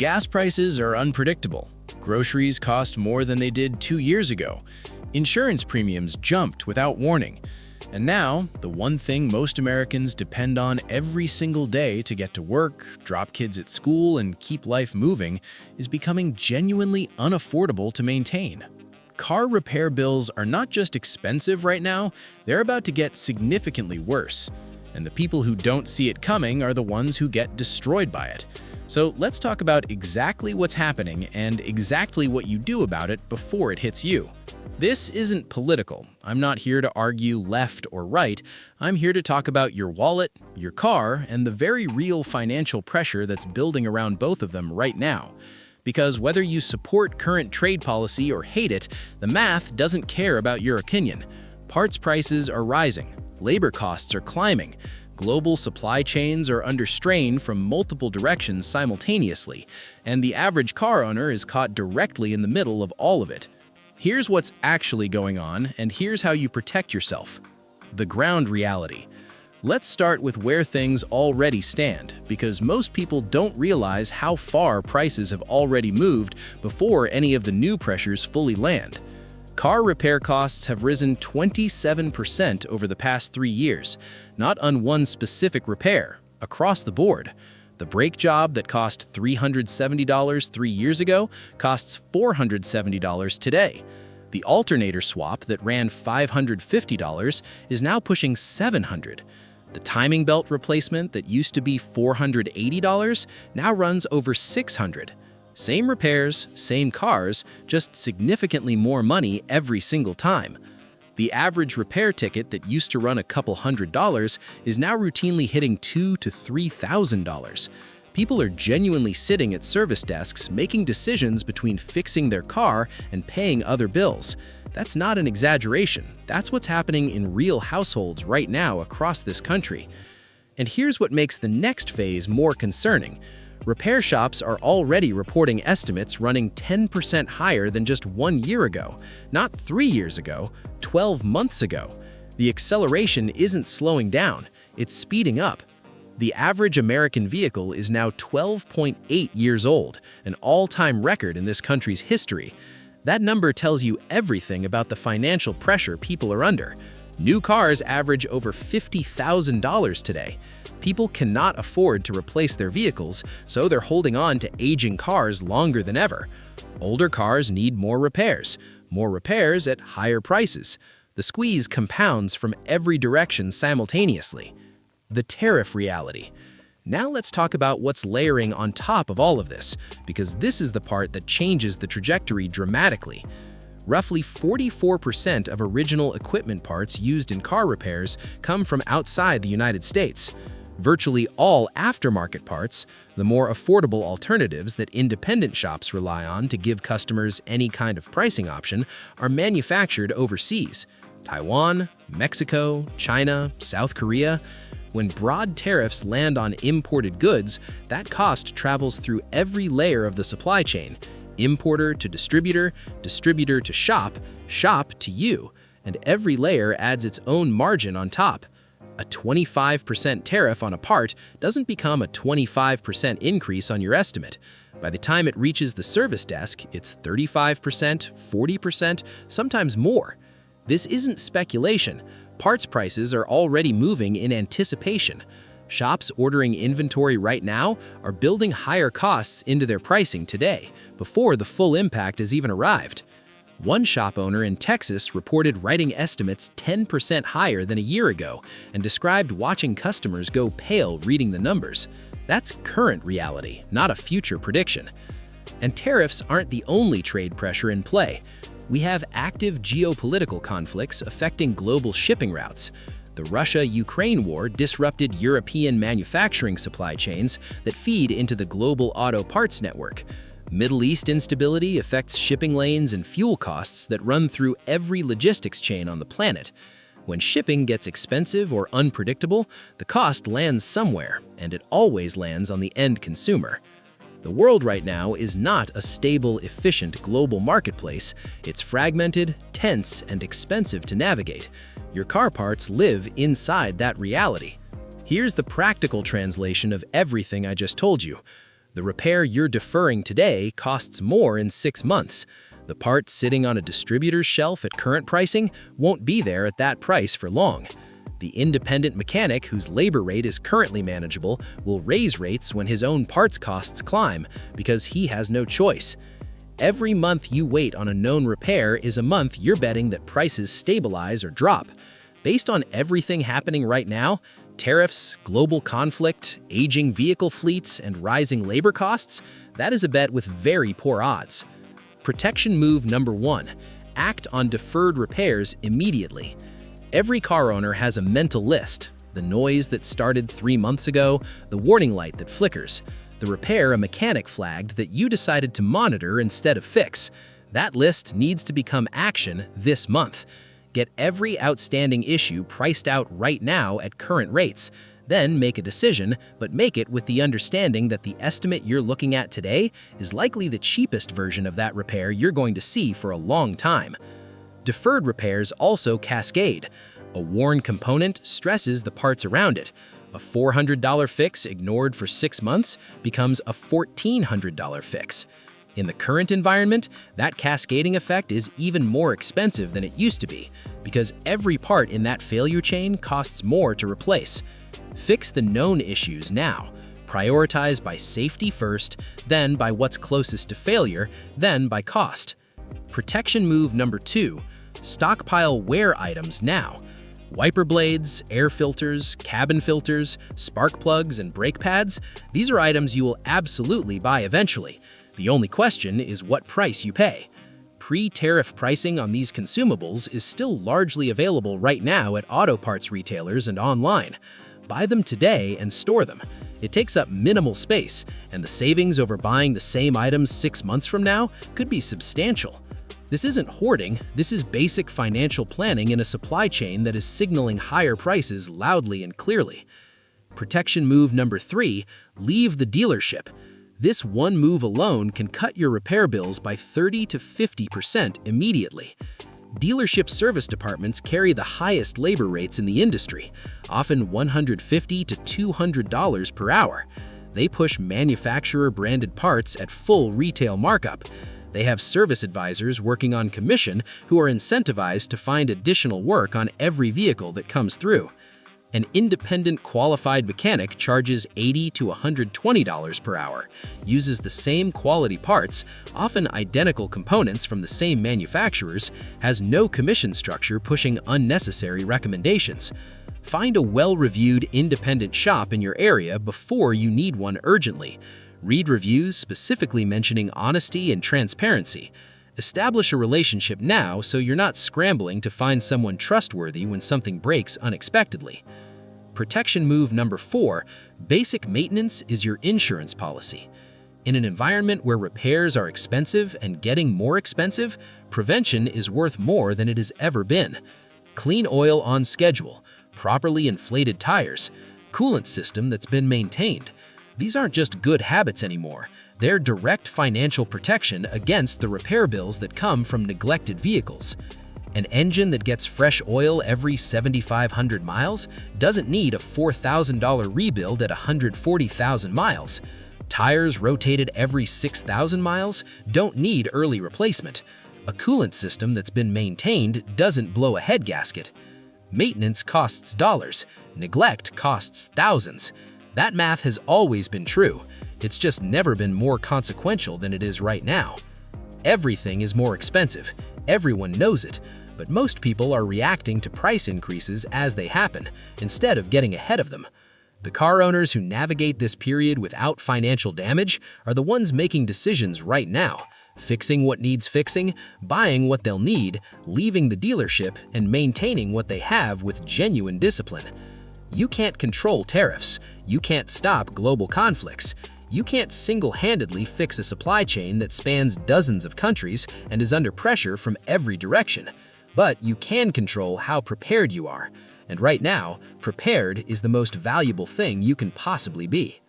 Gas prices are unpredictable. Groceries cost more than they did 2 years ago. Insurance premiums jumped without warning. And now, the one thing most Americans depend on every single day to get to work, drop kids at school, and keep life moving is becoming genuinely unaffordable to maintain. Car repair bills are not just expensive right now, they're about to get significantly worse. And the people who don't see it coming are the ones who get destroyed by it. So let's talk about exactly what's happening and exactly what you do about it before it hits you. This isn't political. I'm not here to argue left or right. I'm here to talk about your wallet, your car, and the very real financial pressure that's building around both of them right now. Because whether you support current trade policy or hate it, the math doesn't care about your opinion. Parts prices are rising. Labor costs are climbing. Global supply chains are under strain from multiple directions simultaneously, and the average car owner is caught directly in the middle of all of it. Here's what's actually going on, and here's how you protect yourself. The ground reality. Let's start with where things already stand, because most people don't realize how far prices have already moved before any of the new pressures fully land. Car repair costs have risen 27% over the past 3 years, not on one specific repair, across the board. The brake job that cost $370 3 years ago costs $470 today. The alternator swap that ran $550 is now pushing $700. The timing belt replacement that used to be $480 now runs over $600. Same repairs, same cars, just significantly more money every single time. The average repair ticket that used to run a couple $100s is now routinely hitting $2,000 to $3,000. People are genuinely sitting at service desks making decisions between fixing their car and paying other bills. That's not an exaggeration. That's what's happening in real households right now across this country. And here's what makes the next phase more concerning. Repair shops are already reporting estimates running 10% higher than just 1 year ago, not 3 years ago, 12 months ago. The acceleration isn't slowing down, it's speeding up. The average American vehicle is now 12.8 years old, an all-time record in this country's history. That number tells you everything about the financial pressure people are under. New cars average over $50,000 today. People cannot afford to replace their vehicles, so they're holding on to aging cars longer than ever. Older cars need more repairs at higher prices. The squeeze compounds from every direction simultaneously. The tariff reality. Now let's talk about what's layering on top of all of this, because this is the part that changes the trajectory dramatically. Roughly 44% of original equipment parts used in car repairs come from outside the United States. Virtually all aftermarket parts, the more affordable alternatives that independent shops rely on to give customers any kind of pricing option, are manufactured overseas. Taiwan, Mexico, China, South Korea. When broad tariffs land on imported goods, that cost travels through every layer of the supply chain. Importer to distributor, distributor to shop, shop to you, and every layer adds its own margin on top. A 25% tariff on a part doesn't become a 25% increase on your estimate. By the time it reaches the service desk, it's 35%, 40%, sometimes more. This isn't speculation. Parts prices are already moving in anticipation. Shops ordering inventory right now are building higher costs into their pricing today, before the full impact has even arrived. One shop owner in Texas reported writing estimates 10% higher than a year ago and described watching customers go pale reading the numbers. That's current reality, not a future prediction. And tariffs aren't the only trade pressure in play. We have active geopolitical conflicts affecting global shipping routes. The Russia-Ukraine war disrupted European manufacturing supply chains that feed into the global auto parts network. Middle East instability affects shipping lanes and fuel costs that run through every logistics chain on the planet. When shipping gets expensive or unpredictable, the cost lands somewhere, and it always lands on the end consumer. The world right now is not a stable, efficient global marketplace. It's fragmented, tense, and expensive to navigate. Your car parts live inside that reality. Here's the practical translation of everything I just told you. The repair you're deferring today costs more in 6 months. The part sitting on a distributor's shelf at current pricing won't be there at that price for long. The independent mechanic whose labor rate is currently manageable will raise rates when his own parts costs climb because he has no choice. Every month you wait on a known repair is a month you're betting that prices stabilize or drop. Based on everything happening right now, tariffs, global conflict, aging vehicle fleets, and rising labor costs, that is a bet with very poor odds. Protection move number 1. Act on deferred repairs immediately. Every car owner has a mental list: the noise that started 3 months ago, the warning light that flickers, the repair a mechanic flagged that you decided to monitor instead of fix. That list needs to become action this month. Get every outstanding issue priced out right now at current rates. Then make a decision, but make it with the understanding that the estimate you're looking at today is likely the cheapest version of that repair you're going to see for a long time. Deferred repairs also cascade. A worn component stresses the parts around it. A $400 fix ignored for 6 months becomes a $1,400 fix. In the current environment, that cascading effect is even more expensive than it used to be, because every part in that failure chain costs more to replace. Fix the known issues now. Prioritize by safety first, then by what's closest to failure, then by cost. Protection move number 2. Stockpile wear items now. Wiper blades, air filters, cabin filters, spark plugs, and brake pads, these are items you will absolutely buy eventually. The only question is what price you pay. Pre-tariff pricing on these consumables is still largely available right now at auto parts retailers and online. Buy them today and store them. It takes up minimal space, and the savings over buying the same items 6 months from now could be substantial. This isn't hoarding, this is basic financial planning in a supply chain that is signaling higher prices loudly and clearly. Protection move number 3, leave the dealership. This one move alone can cut your repair bills by 30 to 50% immediately. Dealership service departments carry the highest labor rates in the industry, often $150 to $200 per hour. They push manufacturer-branded parts at full retail markup. They have service advisors working on commission who are incentivized to find additional work on every vehicle that comes through. An independent qualified mechanic charges $80 to $120 per hour, uses the same quality parts, often identical components from the same manufacturers, has no commission structure pushing unnecessary recommendations. Find a well-reviewed independent shop in your area before you need one urgently. Read reviews specifically mentioning honesty and transparency. Establish a relationship now so you're not scrambling to find someone trustworthy when something breaks unexpectedly. Protection move number 4, basic maintenance is your insurance policy. In an environment where repairs are expensive and getting more expensive, prevention is worth more than it has ever been. Clean oil on schedule, properly inflated tires, coolant system that's been maintained. These aren't just good habits anymore. They're direct financial protection against the repair bills that come from neglected vehicles. An engine that gets fresh oil every 7,500 miles doesn't need a $4,000 rebuild at 140,000 miles. Tires rotated every 6,000 miles don't need early replacement. A coolant system that's been maintained doesn't blow a head gasket. Maintenance costs dollars. Neglect costs thousands. That math has always been true. It's just never been more consequential than it is right now. Everything is more expensive. Everyone knows it. But most people are reacting to price increases as they happen, instead of getting ahead of them. The car owners who navigate this period without financial damage are the ones making decisions right now, fixing what needs fixing, buying what they'll need, leaving the dealership, and maintaining what they have with genuine discipline. You can't control tariffs. You can't stop global conflicts. You can't single-handedly fix a supply chain that spans dozens of countries and is under pressure from every direction. But you can control how prepared you are. And right now, prepared is the most valuable thing you can possibly be.